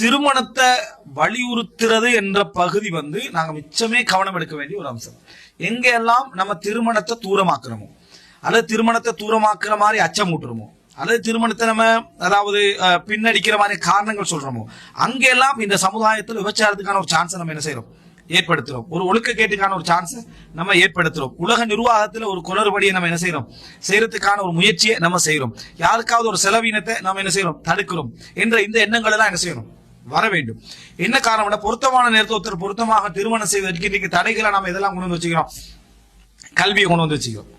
திருமணத்தை வலியுறுத்துறது என்ற பகுதி நாங்க மிச்சமே கவனம் எடுக்க வேண்டிய ஒரு அம்சம். எங்கெல்லாம் நம்ம திருமணத்தை தூரமாக்குறோமோ அல்லது திருமணத்தை தூரமாக்குற மாதிரி அச்சமூட்டுறோமோ அல்லது திருமணத்தை நம்ம அதாவது பின்னடிக்கிற மாதிரி காரணங்கள் சொல்றோமோ அங்கெல்லாம் இந்த சமுதாயத்தில் விபச்சாரத்துக்கான ஒரு சான்ஸை நம்ம என்ன செய்யறோம், ஏற்படுத்துறோம். ஒரு ஒழுக்கக்கேட்டுக்கான ஒரு சான்ஸை நம்ம ஏற்படுத்துறோம். உலக நிர்வாகத்தில் ஒரு குளறுபடியை நம்ம என்ன செய்யறோம், செய்யறதுக்கான ஒரு முயற்சியை நம்ம செய்யறோம். யாருக்காவது ஒரு செலவினத்தை நம்ம என்ன செய்யறோம், தடுக்கிறோம் என்ற இந்த எண்ணங்கள் எல்லாம் என்ன செய்யணும், வர வேண்டும். என்ன காரணம், பொருத்தமான நேரத்தை ஒருத்தர் பொருத்தமாக திருமணம் செய்வதற்கு இன்னைக்கு தடைகளை நம்ம இதெல்லாம் கொண்டு வந்து வச்சுக்கிறோம். கல்வியை கொண்டு வந்து வச்சுக்கிறோம்,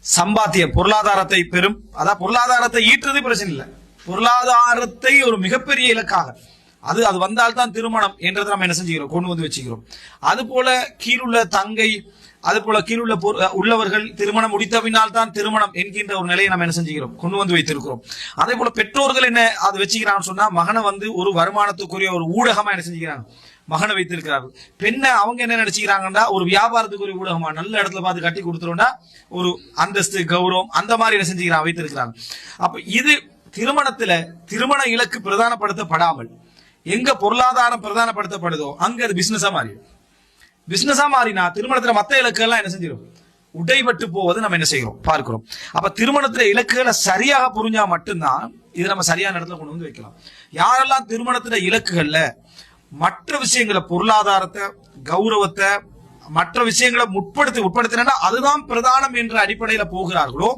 சம்பாத்திய பொருளாதாரத்தை பெரும், அதாவது பொருளாதாரத்தை ஈட்டுறது பிரச்சனை இல்லை, பொருளாதாரத்தை ஒரு மிகப்பெரிய இலக்காக அது வந்தால்தான் திருமணம் என்றதை நம்ம என்ன செஞ்சுக்கிறோம், கொண்டு வந்து வச்சுக்கிறோம். அது போல கீழுள்ள தங்கை, அது போல கீழுள்ள உள்ளவர்கள் திருமணம் முடித்த பின்னால் தான் திருமணம் என்கின்ற ஒரு நிலையை நம்ம என்ன செஞ்சுக்கிறோம், கொண்டு வந்து வைத்திருக்கிறோம். அதே போல பெற்றோர்கள் என்ன அது வச்சுக்கிறான்னு சொன்னா மகனை ஒரு வருமானத்துக்குரிய ஒரு ஊடகமா என்ன செஞ்சுக்கிறாங்க, மகனை வைத்திருக்கிறார்கள். பெண்ணை அவங்க என்ன நினைச்சுக்கிறாங்கன்னா ஒரு வியாபாரத்துக்குரிய ஊடகமா, நல்ல இடத்துல பார்த்து கட்டி கொடுத்துருவோம்னா ஒரு அந்தஸ்து கௌரவம் அந்த மாதிரி என்ன செஞ்சுக்கிறாங்க, வைத்திருக்கிறாங்க. அப்ப இது திருமணத்துல திருமண இலக்கு பிரதானப்படுத்தப்படாமல் எங்க பொருளாதாரம் பிரதானப்படுத்தப்படுதோ அங்க அது பிசினஸா மாறிடும். பிசினஸா மாறினா திருமணத்துல மத்த இலக்குகள் என்ன செஞ்சிடும், உடைபட்டு போவது நம்ம என்ன செய்கிறோம், பார்க்கிறோம். அப்ப திருமணத்துல இலக்குகளை சரியாக புரிஞ்சா மட்டும்தான் இது நம்ம சரியான இடத்துல கொண்டு வந்து வைக்கலாம். யாரெல்லாம் திருமணத்துல இலக்குகள்ல மற்ற விஷயங்களை, பொருளாதாரத்தை, கௌரவத்தை, மற்ற விஷயங்களை உட்படுத்தினா அதுதான் பிரதானம் என்ற அடிப்படையில போகிறார்களோ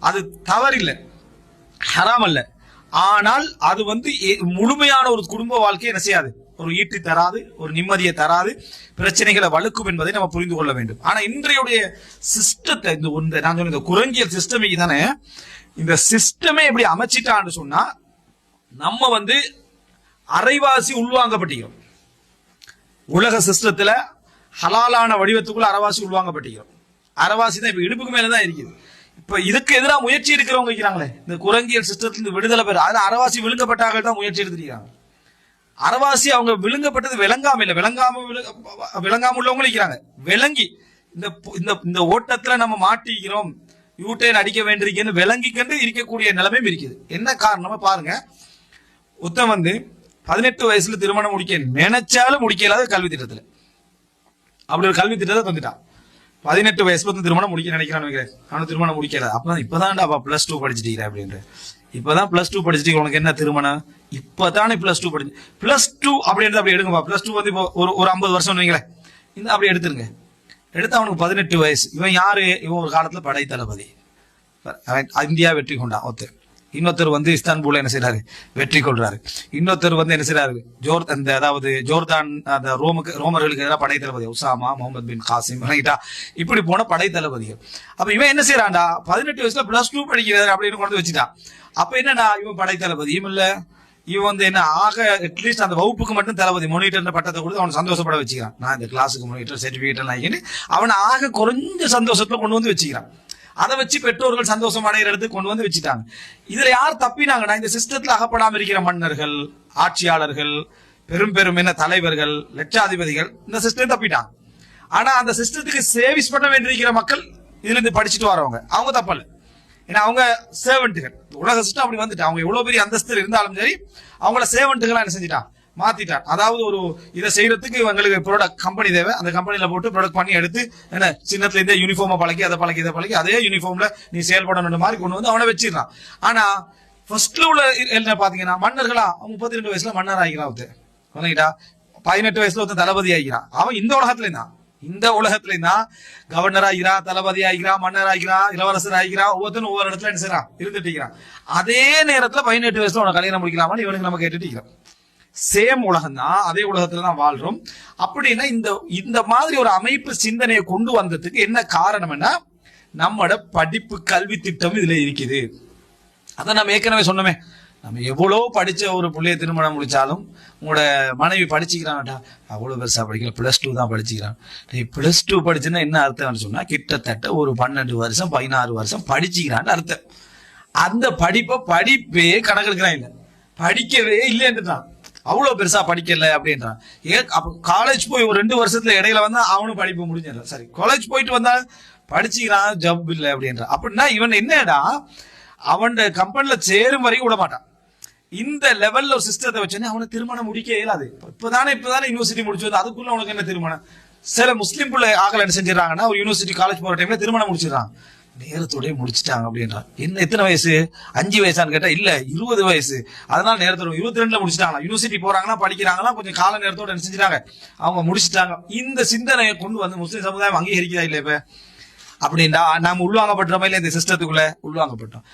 அது தவறில்லை, ஹராம் அல்ல. ஆனால் அது முழுமையான ஒரு குடும்ப வாழ்க்கையை என்ன செய்யாது, ஒரு ஈட்டி தராது, ஒரு நிம்மதியை தராது, பிரச்சனைகளை வலுக்கும் என்பதை நம்ம புரிந்து கொள்ள வேண்டும். ஆனா இன்றைய சிஸ்டத்தை நான் சொன்ன இந்த குரங்கியல் சிஸ்டமே தானே, இந்த சிஸ்டமே எப்படி அமைச்சிட்டான்னு சொன்னா நம்ம அரைவாசி உள்வாங்கப்பட்டிக்கிறோம். உலக சிஸ்டத்துல ஹலாலான வடிவத்துக்குள்ள அரைவாசி உள்வாங்கப்பட்டிக்கிறோம். அரைவாசி தான் இப்ப இடுப்புக்கு மேலதான் இருக்குது. இப்ப இதுக்கு எதிராக முயற்சி எடுக்கிறவங்க இருக்கிறாங்களே, இந்த குரங்கியல் சிஸ்டத்திலிருந்து விடுதலை பெற, அதுல அரைவாசி விழுங்கப்பட்டார்கள் தான் முயற்சி எடுத்துருக்காங்க. அரைவாசி அவங்க விழுங்கப்பட்டது விளங்காம இல்ல, விளங்காம உள்ளவங்க இருக்கிறாங்க. விளங்கி இந்த ஓட்டத்துல நம்ம மாட்டிக்கிறோம், யூட்டேன் அடிக்க வேண்டியிருக்கேன்னு விளங்கிக்கண்டு இருக்கக்கூடிய நிலைமையும் இருக்குது. என்ன காரணமா பாருங்க, உத்தம் 18 வயசுல திருமணம் முடிக்க நினைச்சாலும் முடிக்கலாத கல்வி திட்டத்துல அப்படி ஒரு கல்வி திட்டத்தை தந்துட்டான். 18 வயசுல திருமணம் முடிக்க நினைக்கிறான்னு, அவனு திருமணம் முடிக்கல. அப்பதான் இப்பதான் +2 படிச்சுட்டீங்க அப்படின்ற, இப்பதான் +2 படிச்சுட்டு உனக்கு என்ன திருமணம், இப்பதானே +2 படிச்சு, +2 அப்படின்றது அப்படி எடுங்கப்பா. +2 இப்போ ஒரு 50 வருஷம் வைங்களேன், இந்த அப்படி எடுத்துருங்க. எடுத்து அவனுக்கு 18 வயசு. இவன் யாரு, இவன் ஒரு காலத்துல படை தளபதி, இந்தியா வெற்றி கொண்டான் ஒருத்தர். இன்னொருத்தர் இஸ்தான்புல்ல என்ன செய்யறாரு, வெற்றி கொள்றாரு. இன்னொருத்தர் என்ன செய்யறாரு, ஜோர்தான் அந்த ரோமர்களுக்கு எதிராக படை தளபதி உசாமா, முகமது பின் காசிம், இப்படி போன படை தளபதிகள். அப்ப இவன் என்ன செய்யறான்டா, 18 வயசுல +2 படிக்கிறாரு அப்படின்னு கொண்டு வச்சுட்டான். அப்ப என்னடா, இவன் படை தளபதியும் இல்ல, இவன் என்ன ஆக அட்லீஸ்ட் அந்த வகுப்புக்கு மட்டும் தளபதி மோனிட்டர் பட்டத்தை கொடுத்து அவனை சந்தோஷப்பட வச்சுக்கிறான். நான் இந்த கிளாஸுக்கு மோனிட்டர் சர்டிபிகேட் எல்லாம் அவனை ஆக குறைஞ்ச சந்தோஷத்துல கொண்டு வந்து வச்சுக்கிறான். அதை வச்சு பெற்றோர்கள் சந்தோஷம் அடைகிற இடத்துக்கு கொண்டு வந்து வச்சுட்டாங்க. இதுல யார் தப்பினாங்கன்னா, இந்த சிஸ்டத்துல அகப்படாம இருக்கிற மன்னர்கள், ஆட்சியாளர்கள், பெரும் என்ன தலைவர்கள், லட்சாதிபதிகள் இந்த சிஸ்டம் தப்பிட்டாங்க. ஆனா அந்த சிஸ்டத்துக்கு சேவிஸ் பண்ண வேண்டியிருக்கிற மக்கள் இதுல இருந்து படிச்சுட்டு வரவங்க அவங்க தப்பல்ல. ஏன்னா அவங்க சேவன்ட்டுகள், உலக சிஸ்டம் அப்படி வந்துட்டு அவங்க எவ்வளவு பெரிய அந்தஸ்து இருந்தாலும் சரி அவங்கள சேவன்ட்டுகளா என்ன செஞ்சுட்டான், மாத்திட்டான். அதாவது ஒரு இதை செய்யறதுக்கு இவங்களுக்கு ப்ராடக்ட் கம்பெனி தேவை, அந்த கம்பெனில போட்டு ப்ராடக்ட் பண்ணி எடுத்து என்ன சின்னத்துல இருந்தே யூனிஃபார்மை பழக்கி அதை பழக்கி இதை பழக்கி அதே யூனிஃபார்ம்ல நீ செயல்படணும் மாதிரி கொண்டு வந்து அவனை வச்சிடறான். ஆனா ஃபர்ஸ்ட்ல உள்ள என்ன பாத்தீங்கன்னா மன்னர்களா 32 வயசுல மன்னர் ஆகிறான் ஒருத்தர், 18 வயசுல ஒருத்தர் தளபதி ஆகிறான். அவன் இந்த உலகத்துல தான் கவர்னர் ஆகிறான், தளபதி ஆகிறான், மன்னர் ஆகிறான், இளவரசர் ஆகிறான். ஒவ்வொருத்தரும் ஒவ்வொரு இடத்துல என்ன செய்யறான், இருந்துட்டு இருக்கிறான். அதே நேரத்துல 18 வயசுல உன கல்யாணம் முடிக்கலாமான்னு இவனுக்கு நம்ம கேட்டுட்டு இருக்கிறோம். சேம் உலகம் தான், அதே உலகத்துல தான் வாழ்றோம். அப்படின்னா இந்த மாதிரி ஒரு அமைப்பு சிந்தனையை கொண்டு வந்ததுக்கு என்ன காரணம்னா நம்மளோட படிப்பு கல்வி திட்டம் இதுல இருக்குது. அதான் நம்ம ஏற்கனவே சொன்னோமே, நம்ம எவ்வளவு படிச்ச ஒரு பிள்ளைய திருமணம் முடிச்சாலும் உங்களோட மனைவி படிச்சுக்கிறான்டா, அவ்வளவு பெருசா படிக்கல, +2 தான் படிச்சுக்கிறான். +2 படிச்சுன்னா என்ன அர்த்தம்னு சொன்னா கிட்டத்தட்ட ஒரு 12 வருஷம் 16 வருஷம் படிச்சுக்கிறான்னு அர்த்தம். அந்த படிப்பே கணக்கெடுக்கிறான் இல்ல, படிக்கவே இல்லைன்றான், அவ்வளவு பெருசா படிக்கல அப்படின்றான். காலேஜ் போய் ஒரு 2 வருஷத்துல இடையில வந்தா அவனும் படிப்பு முடிஞ்சிடல. சரி, காலேஜ் போயிட்டு வந்தா படிச்சுக்கிறான், ஜப் இல்லை அப்படின்றான். அப்படின்னா இவன் என்னடா அவன் கம்பெனில சேரும் வரைக்கும் விட மாட்டான். இந்த லெவல்ல ஒரு சிஸ்டத்தை வச்சோன்னே அவனை திருமணம் முடிக்க இயலாது. இப்பதானே யூனிவர்சிட்டி முடிச்சது, அதுக்குள்ள உனக்கு என்ன திருமணம்? சில முஸ்லீம் பிள்ளை ஆகல என்ன செஞ்சிடறாங்கன்னா, ஒரு யூனிவர்சிட்டி காலேஜ் போற டைம்ல திருமணம் முடிச்சிடறாங்க, நேரத்தோடய முடிச்சுட்டாங்க அப்படின்றான். என்ன எத்தனை வயசு? 5 வயசான்னு கேட்டா இல்ல 20 வயசு. அதனால நேரத்தோட 22ல முடிச்சுட்டாங்களா. யூனிவர்சிட்டி போறாங்களா, படிக்கிறாங்களா, கொஞ்சம் கால நேரத்தோட என்ன செஞ்சிட்டாங்க, அவங்க முடிச்சுட்டாங்க. இந்த சிந்தனையை கொண்டு வந்து முஸ்லீம் சமுதாயம் அங்கீகரிக்கிறதா இல்ல இப்ப அப்படின்னா நாம உள்வாங்கப்பட்ட மாதிரி இந்த சிஸ்டத்துக்குள்ள உள்வாங்கப்பட்டோம்.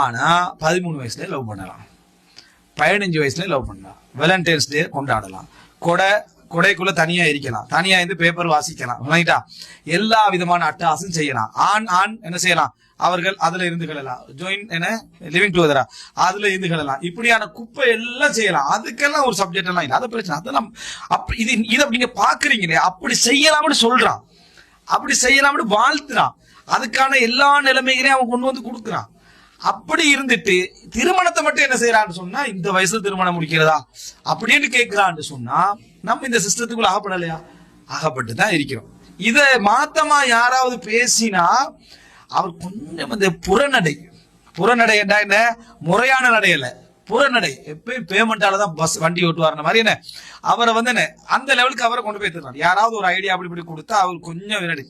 ஆனா 13 வயசுல லவ் பண்ணலாம், 15 வயசுல லவ் பண்ணலாம், வேலண்டைன்ஸ் டே கொண்டாடலாம், கொடைக்குள்ள தனியா இருக்கலாம், தனியா இருந்து பேப்பர் வாசிக்கலாம், எல்லா விதமான அட்டகாசம் செய்யலாம். ஆண் என்ன செய்யலாம், அவர்கள் அதுல இருந்து கிடலாம், ஜாயின் என்ன லிவிங் டுகெதரா அதுல இருந்து கிடலாம், இப்படியான குப்பை எல்லாம் செய்யலாம். அதுக்கெல்லாம் ஒரு சப்ஜெக்ட் எல்லாம் இல்லை, அது பிரச்சனை. அதெல்லாம் இதை நீங்க பாக்குறீங்களே, அப்படி செய்யலாம்னு சொல்றான், அப்படி செய்யலாம்னு வாழ்த்துறான், அதுக்கான எல்லா நிலைமைகளையும் அவன் கொண்டு வந்து கொடுக்குறான். அப்படி இருந்துட்டு திருமணத்தை மட்டும் என்ன செய்யறான்னு சொன்னா, இந்த வயசுல திருமணம் முடிக்கிறதா அப்படின்னு கேட்கிறான்னு சொன்னா, நம்ம இந்த சிஸ்டத்துக்குள்ள ஆகப்படலையா? ஆகப்பட்டு தான் இருக்கிறோம். இத மாத்தமா யாராவது பேசினா அவர் கொஞ்சம் இந்த புறநடை என்றா என்ன, முறையான நடையல்ல, புறநடை. எப்பயும் பேமெண்டால தான் பஸ் வண்டி ஓட்டுவார் மாதிரி என்ன, அவரை வந்து என்ன அந்த லெவலுக்கு அவரை கொண்டு போய் தருவார். யாராவது ஒரு ஐடியா அப்படி இப்படி கொடுத்தா அவர் கொஞ்சம் வினாடி,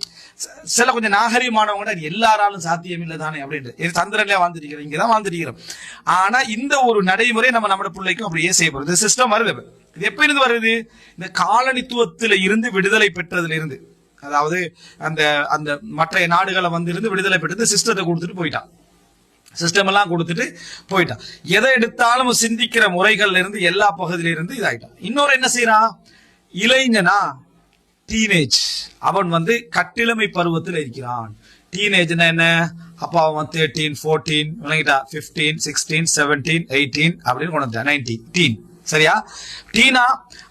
சில கொஞ்சம் நாகரீகமானவங்க எல்லாராலும் சாத்தியம் இல்லை தானே அப்படின்ட்டு சந்திரன்ல வாழ்ந்துருக்கிறோம், இங்கதான் வாழ்ந்துருக்கிறோம். ஆனா இந்த ஒரு நடைமுறை நம்ம பிள்ளைக்கும் அப்படியே செய்யப்படுது. சிஸ்டம் வருது. இது எப்ப இருந்து வருது? இந்த காலனித்துவத்தில இருந்து விடுதலை பெற்றதுல இருந்து, அதாவது அந்த அந்த மற்ற நாடுகளை வந்து இருந்து விடுதலை பெற்றது சிஸ்டத்தை கொடுத்துட்டு போயிட்டான், சிஸ்டம் எல்லாம் கொடுத்துட்டு போயிட்டான். எதை எடுத்தாலும் சிந்திக்கிற முறைகள்ல இருந்து எல்லா பகுதியில இருந்து இதாயிட்டான். இன்னொரு என்ன செய்யறான், இளைஞனா டீனேஜ், அவன் வந்து கட்டிளமை பருவத்தில் இருக்கிறான். டீனேஜ்னா என்ன, அப்ப அவன் 13, 14, 15, 16, 17, 18 அப்படின்னு கொண்டு வந்தான். 19 டீன், சரியா? டீனா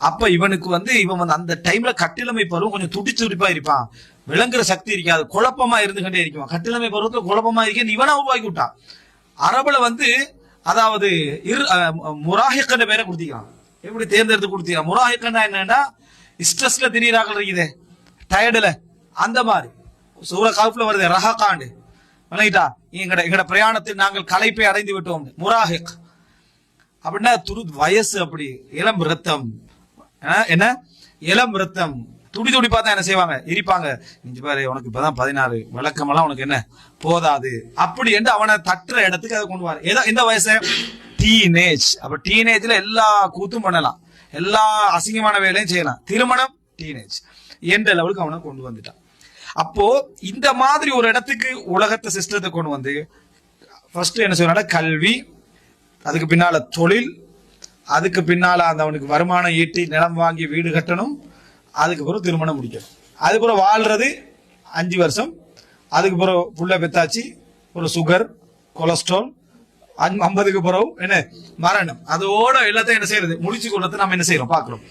அப்ப இவனுக்கு வந்து இவன் வந்து அந்த டைம்ல கட்டிளமை பருவம் கொஞ்சம் துடிப்பா இருப்பான், விளங்குற சக்தி இருக்காது, குழப்பமா இருந்துகிட்டே இருக்கும். கட்டிளமை பருவத்துல குழப்பமா இருக்கேன் இவனா உருவாக்கி விட்டான். அரபுல வந்து அதாவது முராஹிக்கன்ற பேரை கொடுத்திக்கிறான். எப்படி தேர்ந்தெடுத்து கொடுத்திக்கிறான்? முராஹிக்கன்னா என்னன்னா, ஸ்ட்ரெஸ்ல திடீராக இருக்குதே, டயர்டுல, அந்த மாதிரி சூர காஃப்ல வருது ரஹகாண்டு, எங்கட பிரயாணத்தில் நாங்கள் களைப்பை அடைந்து விட்டோம், முராஹிக் அப்படின்னா வயசு, அப்படி இளம் ரத்தம், என்ன இளம் ரத்தம், துடிப்பா தான் என்ன செய்வாங்க, இருப்பாங்க. நீங்க பாரு, உனக்கு இப்பதான் 16, விளக்கமெல்லாம் உனக்கு என்ன போதாது அப்படி என்று அவனை தட்டுற இடத்துக்கு அதை கொண்டு வர. எந்த வயசு? டீனேஜ். அப்ப டீனேஜ்ல எல்லா கூத்தும் பண்ணலாம், எல்லா அசிங்கமான வேலையும் செய்யலாம். திருமணம் டீனேஜ் என்ற லெவலுக்கு அவனை கொண்டு வந்துட்டான். அப்போ இந்த மாதிரி ஒரு இடத்துக்கு உலகத்தை சிஸ்டத்தை கொண்டு வந்து ஃபர்ஸ்ட் என்ன சொல்ற, கல்வி, அதுக்கு பின்னால தொழில், அதுக்கு பின்னால அந்த அவனுக்கு வருமானம் ஈட்டி நிலம் வாங்கி வீடு கட்டணும், அதுக்கு பிறகு திருமணம் முடிக்கணும், அதுக்கு பிறகு வாழ்றது 5 வருஷம், அதுக்கு பிறகு புள்ள பெத்தாச்சு, ஒரு சுகர் கொலஸ்ட்ரால், 50க்கு பிறகு என்ன மரணம், அதோட எல்லாத்தையும் என்ன செய்யறது, முடிச்சு கொள்றது நம்ம என்ன செய்யறோம் பாக்குறோம்.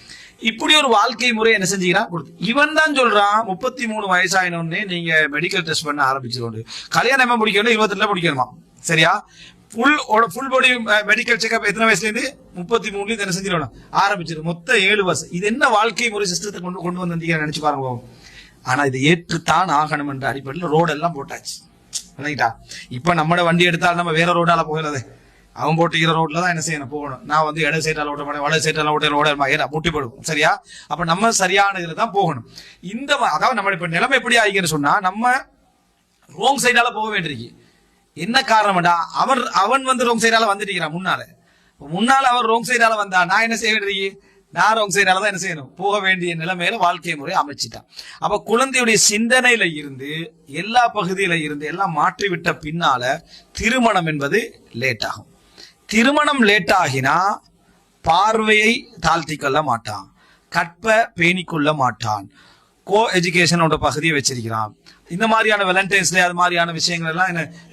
இப்படி ஒரு வாழ்க்கை முறை என்ன செஞ்சுக்கிறான். இவன் தான் சொல்றான் 33 வயசாயினே நீங்க மெடிக்கல் டெஸ்ட் பண்ண ஆரம்பிச்சிருக்கோம், கல்யாணம் முடிக்கணும் 22ல முடிக்கணுமா, சரியா? ஃபுல் பாடி மெடிக்கல் செக்அப் எத்தனை வயசுல இருந்து 33 என்ன செஞ்சிடணும் ஆரம்பிச்சிரு, மொத்தம் 7 வருஷம். இது என்ன வாழ்க்கை முறை சிஸ்டத்தை கொண்டு வந்து நினைச்சு பாருங்க. ஆனா இதை ஏற்றுத்தான் ஆகணும் என்ற அடிப்படையில் ரோடு எல்லாம் போட்டாச்சு. இப்ப நம்மட வண்டி எடுத்தாலும் நம்ம வேற ரோடால போகிறது, அவன் போட்டுக்கிற ரோட்ல தான் என்ன செய்யணும் போகணும். நான் வந்து இட சைட்டால ஓட்ட மாட்டேன், வட சைட்டால ஓட்ட முட்டி போடும், சரியா? அப்ப நம்ம சரியான இதுல தான் போகணும். இந்த அதாவது நம்ம இப்ப நிலைமை எப்படி ஆகின்னு சொன்னா, நம்ம ரோங் சைடால போக வேண்டியிருக்கு. என்ன காரணம்டா, அவன் வந்து ரோங் சைடால வந்துட்டு முன்னால அவர் ரோங் சைடால வந்தா நான் என்ன செய்ய வேண்டியிருக்கு, நான் ரோங் சைடால தான் என்ன செய்யணும் போக வேண்டிய நிலைமையில வாழ்க்கை முறை அமைச்சிட்டான். அப்ப குழந்தையுடைய சிந்தனையில இருந்து எல்லா பகுதியில இருந்து எல்லாம் மாற்றிவிட்ட பின்னால திருமணம் என்பது லேட் ஆகும். திருமணம் லேட் ஆகினா பார்வையை தாழ்த்தி கொள்ள மாட்டான், கற்ப பேணிக்கொள்ள மாட்டான், கோ எஜுகேஷனோட பகுதியை வச்சிருக்கிறான். இந்த மாதிரியான வேலண்டைன்ஸ் டே அது மாதிரியான விஷயங்கள்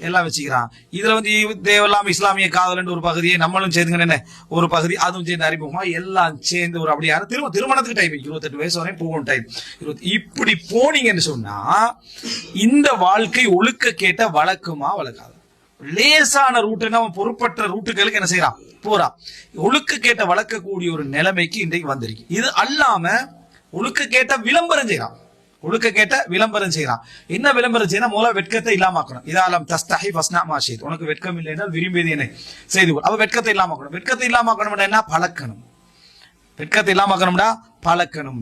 எல்லாம் வச்சுக்கிறான். இதுல வந்து தேவையில்லாம இஸ்லாமிய காதல் ஒரு பகுதியை நம்மளும் சேர்ந்துங்க ஒரு பகுதி, அதுவும் சேர்ந்து அறிமுகமா எல்லாம் சேர்ந்து ஒரு அப்படியான திருமணத்துக்கு டைம் 28 வயசு வரையும் போகணும் டைம். இப்படி போனீங்கன்னு சொன்னா இந்த வாழ்க்கை ஒழுக்க கேட்ட வழக்குமா வழக்காது. லேசான ரூட்டுன்னு அவன் பொறுப்பற்ற ரூட்டுகளுக்கு என்ன செய்யறான் போறான். ஒழுக்க கேட்ட வளர்க்கக்கூடிய ஒரு நிலைமைக்கு இன்றைக்கு வந்திருக்கு. இது அல்லாம ஒழுக்க கேட்ட விளம்பரம் செய்யறான். ஒழுக்க கேட்ட விளம்பரம் செய்யறான். என்ன விளம்பரம் செய்யணும்? மூல வெட்கத்தை இல்லாமக்கணும். இதாலம் தஸ்தஹி ஃபஸ்னா மாஷித், உனக்கு வெட்கம் இல்லை என்றால் விரும்பியது என்னை செய்து கொள். அப்ப வெட்கத்தை இல்லாமக்கணும். வெட்கத்தை இல்லாமக்கணும் என்ன? பழக்கணும். வெட்கத்தை இல்லாமக்கணும்டா பழக்கணும்.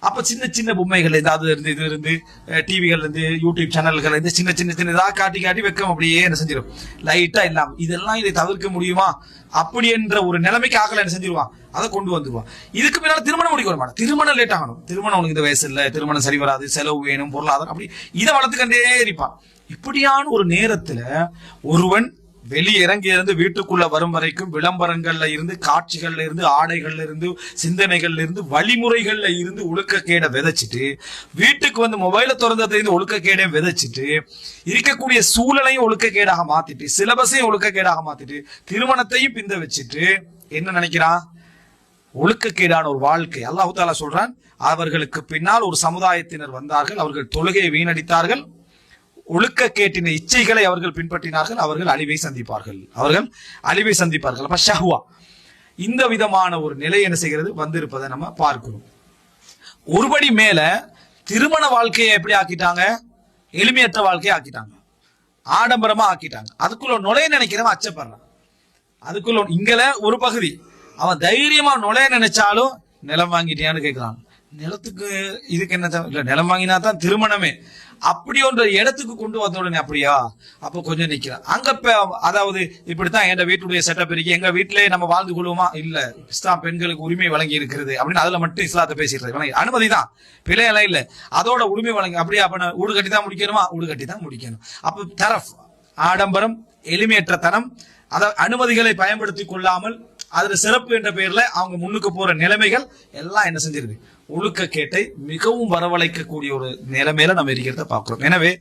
அப்ப சின்ன சின்ன பொம்மைகள் ஏதாவது இருந்து இது இருந்து டிவிகள் இருந்து யூடியூப் சேனல்கள் இருந்து சின்ன சின்ன சின்னதா காட்டி காட்டி வெட்கம் அப்படியே என்ன செஞ்சிடும், லைட்டா இல்லாம. இதெல்லாம் இதை தவிர்க்க முடியுமா அப்படி என்ற ஒரு நிலைமைக்கு ஆகல என்ன செஞ்சிருவான், அதை கொண்டு வந்துருவான். இதுக்கு பின்னால திருமணம் முடிக்க வர மாட்டான். திருமணம் லேட் ஆகணும். திருமணம் உனக்கு இந்த வயசு இல்ல, திருமணம் சரி வராது, செலவு வேணும், பொருளாதாரம், அப்படி இதை வளர்த்துக்கண்டே இருப்பான். இப்படியான ஒரு நேரத்துல ஒருவன் வெளியிறங்கி இருந்து வீட்டுக்குள்ள வரும் வரைக்கும் விளம்பரங்கள்ல இருந்து, காட்சிகள்ல இருந்து, ஆடைகள்ல இருந்து, சிந்தனைகள்ல இருந்து, வழிமுறைகள்ல இருந்து ஒழுக்கக்கேட விதைச்சிட்டு, வீட்டுக்கு வந்து மொபைல திறந்ததுல இருந்து ஒழுக்கக்கேடையும் விதைச்சிட்டு, இருக்கக்கூடிய சூழலையும் ஒழுக்கக்கேடாக மாத்திட்டு, சிலபஸையும் ஒழுக்கக்கேடாக மாத்திட்டு, திருமணத்தையும் பிந்த வச்சுட்டு என்ன நினைக்கிறான்? ஒழுக்கக்கேடான ஒரு வாழ்க்கை. அல்லாஹ் தஆலா சொல்றான், அவர்களுக்கு பின்னால் ஒரு சமுதாயத்தினர் வந்தார்கள், அவர்கள் தொழுகையை வீணடித்தார்கள், ஒழுக்கக்கேட்டின இச்சைகளை அவர்கள் பின்பற்றினார்கள், அவர்கள் அழிவை சந்திப்பார்கள். அவர்கள் அழிவை சந்திப்பார்கள். அப்ப ஷஹ்வா, இந்த விதமான ஒரு நிலை என்ன செய்கிறது வந்திருப்பதை நம்ம பார்க்கிறோம். ஒருபடி மேல திருமண வாழ்க்கையை எப்படி ஆக்கிட்டாங்க? எளிமையற்ற வாழ்க்கையை ஆக்கிட்டாங்க, ஆடம்பரமா ஆக்கிட்டாங்க. அதுக்குள்ள நுழைய நினைக்கிறவன் அச்சப்படுறான். அதுக்குள்ள இங்கல ஒரு பகுதி அவன் தைரியமா நுழைய நினைச்சாலும் நிலம் வாங்கிட்டியான்னு கேட்கிறான். நிலத்துக்கு இதுக்கு என்ன இல்ல, நிலம் வாங்கினா தான் திருமணமே. அப்படி ஒன்ற இடத்துக்கு கொண்டு வந்த உடனே அப்படியா, அப்ப கொஞ்சம் நிக்கிறான் அங்க. அதாவது இப்படித்தான் எங்க வீட்டுடைய செட்டப் இருக்கு, எங்க வீட்டிலேயே நம்ம வாழ்ந்து கொள்வோமா? இல்ல, இஸ்லாம் பெண்களுக்கு உரிமை வழங்கி இருக்கிறது அப்படின்னு அதுல மட்டும் இஸ்லாத்தை பேசிட்டு அனுமதி தான், பிழையெல்லாம் இல்ல, அதோட உரிமை வழங்கி. அப்படியே அப்ப ஊடு கட்டி தான் முடிக்கணுமா? ஊடு கட்டி தான் முடிக்கணும். அப்ப தரஃப் ஆடம்பரம், எளிமையற்ற தனம், அத அனுமதிகளை பயன்படுத்தி கொள்ளாமல் அதுல சிறப்பு என்ற பெயர்ல அவங்க முன்னுக்கு போற நிலைமைகள் எல்லாம் என்ன செஞ்சிருக்கு? ஒழுக்கக்கேட்டை மிகவும் வரவழைக்கக்கூடிய ஒரு நிலைமையில நம்ம இருக்கிறத பார்க்கிறோம். எனவே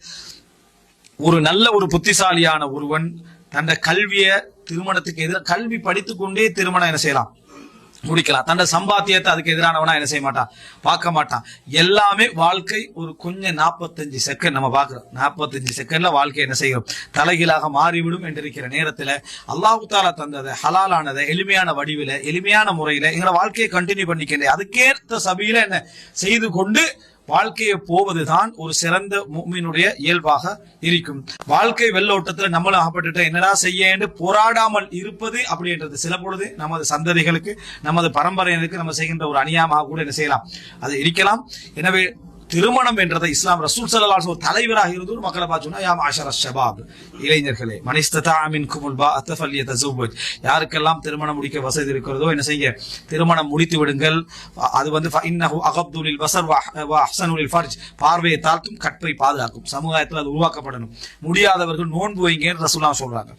ஒரு நல்ல ஒரு புத்திசாலியான ஒருவன் தன்னை கல்வியை திருமணத்துக்கு எதிராக கல்வி படித்துக் கொண்டே திருமணம் என்ன செய்யலாம், முடிக்கலாம். தன்னை சம்பாத்தியத்தை அதுக்கு எதிரானவனா என்ன செய்ய மாட்டான், பார்க்க மாட்டான். எல்லாமே வாழ்க்கை ஒரு கொஞ்சம் 45 செகண்ட் நம்ம பார்க்கிறோம். 45 செகண்ட்ல வாழ்க்கை என்ன செய்யும், தலைகீழாக மாறிவிடும் என்றிருக்கிற நேரத்துல அல்லாஹ் தஆலா தந்ததை ஹலாலானதை எளிமையான வடிவில எளிமையான முறையில எங்களை வாழ்க்கையை கண்டினியூ பண்ணிக்கின்றே அதுக்கேற்ற சபையில என்ன செய்து கொண்டு வாழ்க்கையை போவதுதான் ஒரு சிறந்த முஃமினுடைய இயல்பாக இருக்கும். வாழ்க்கை வெள்ளோட்டத்துல நம்மளும் ஆகப்பட்டு என்னடா செய்ய என்று போராடாமல் இருப்பது அப்படின்றது சில பொழுது நமது சந்ததிகளுக்கு, நமது பரம்பரையினருக்கு நம்ம செய்கின்ற ஒரு அநியாயமாக கூட என்ன செய்யலாம், அது இருக்கலாம். எனவே திருமணம் என்றதை இஸ்லாம் ரசூல் ஸல்லல்லாஹு அலைஹி வஸல்லம் தலைவராக இருந்து மக்களை பார்த்தோம்னா, யா மஅஷர ஷபாப், இளைஞர்களே, மன் இஸ்ததா மின்குமுல் பாஅத ஃபல்யதஸவ்வஜ், யாருக்கெல்லாம் திருமணம் முடிக்க வசதி இருக்கிறதோ என்ன செய்ய, திருமணம் முடித்து விடுங்கள். அது வந்து ஃபஇன்னஹு அகப்து லில் பஸர் வ அஹ்ஸனு லில் ஃபர்ஜ், பார்வையை தாழ்த்தும், கற்பை பாதுகாக்கும். சமுதாயத்தில் அது உருவாக்கப்படணும். முடியாதவர்கள் நோன்பு வைங்கன்னு ரசூலுல்லாஹ் சொல்றாங்க.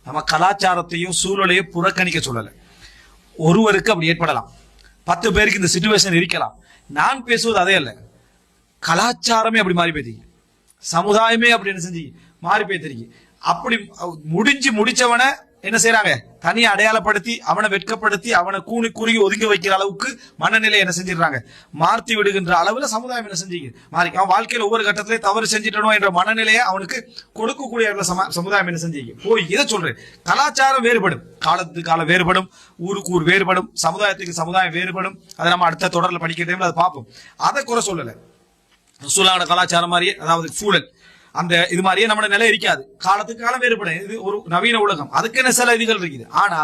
நம்ம கலாச்சாரத்தையும் சூழலையும் புறக்கணிக்க சொல்லல. ஒருவருக்கு அப்படி ஏற்படலாம், 10 பேருக்கு இந்த சிச்சுவேஷன் இருக்கலாம். நான் பேசுவது அதே அல்ல, கலாச்சாரமே அப்படி மாறி போயிருக்கு, சமுதாயமே அப்படி என்ன செஞ்சு மாறி போயிருக்கு. அப்படி முடிச்சவனை என்ன செய்யறாங்க, தனியை அடையாளப்படுத்தி அவனை வெட்கப்படுத்தி அவனை கூணி குறுகி ஒதுங்கி வைக்கிற அளவுக்கு மனநிலை என்ன செஞ்சிடறாங்க, மாற்றி விடுகின்ற அளவுல சமுதாயம் என்ன செஞ்சு மாறி, அவன் வாழ்க்கையில ஒவ்வொரு கட்டத்திலேயே தவறு செஞ்சிடணும் என்ற மனநிலையை அவனுக்கு கொடுக்கக்கூடிய சமுதாயம் என்ன செஞ்சு போய். இதை சொல்றேன், கலாச்சாரம் வேறுபடும், காலத்துக்கு காலம் வேறுபடும், ஊருக்கு ஊர் வேறுபடும், சமுதாயத்துக்கு சமுதாயம் வேறுபடும். அதை நம்ம அடுத்த தொடர்ல படிக்கிற டைம்ல அதை பார்ப்போம். அதை குறை சொல்லல, ரசூலுல்லாஹ் கலாச்சாரம் மாதிரியே, அதாவது சூழல் அந்த இது மாதிரியே நம்ம நிலை இருக்காது. காலத்துக்கு காலம் வேறுபடும். இது ஒரு நவீன உலகம், அதுக்கு சில விதிகள் இருக்குது. ஆனா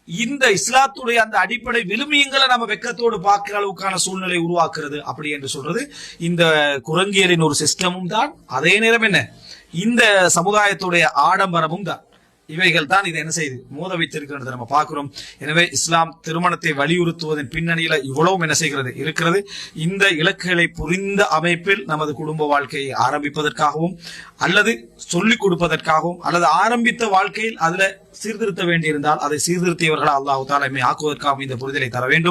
இந்த இஸ்லாத்துடைய அந்த அடிப்படை விழுமியங்களை நம்ம வெக்கத்தோடு பார்க்கிற அளவுக்கான சூழ்நிலை உருவாக்குறது அப்படி என்று சொல்றது இந்த குரங்கியரின் ஒரு சிஸ்டமும் தான். அதே நேரம் என்ன, இந்த சமுதாயத்துடைய ஆடம்பரமும் தான். இவைகள் தான் இதை என்ன செய்து மோத வைத்திருக்கிறது நம்ம பார்க்கிறோம். எனவே இஸ்லாம் திருமணத்தை வலியுறுத்துவதன் பின்னணியில இவ்வளவும் என்ன செய்கிறது இருக்கிறது. இந்த இலக்குகளை புரிந்த அமைப்பில் நமது குடும்ப வாழ்க்கையை ஆரம்பிப்பதற்காகவும் அல்லது சொல்லிக் கொடுப்பதற்காகவும் அல்லது ஆரம்பித்த வாழ்க்கையில் அதுல சீர்திருத்த வேண்டியிருந்தால் அதை சீர்திருத்தியவர்கள் அல்லாஹ் தஆலா ஆக்குவதற்காகவும் இந்த புரிதலை தர வேண்டும்.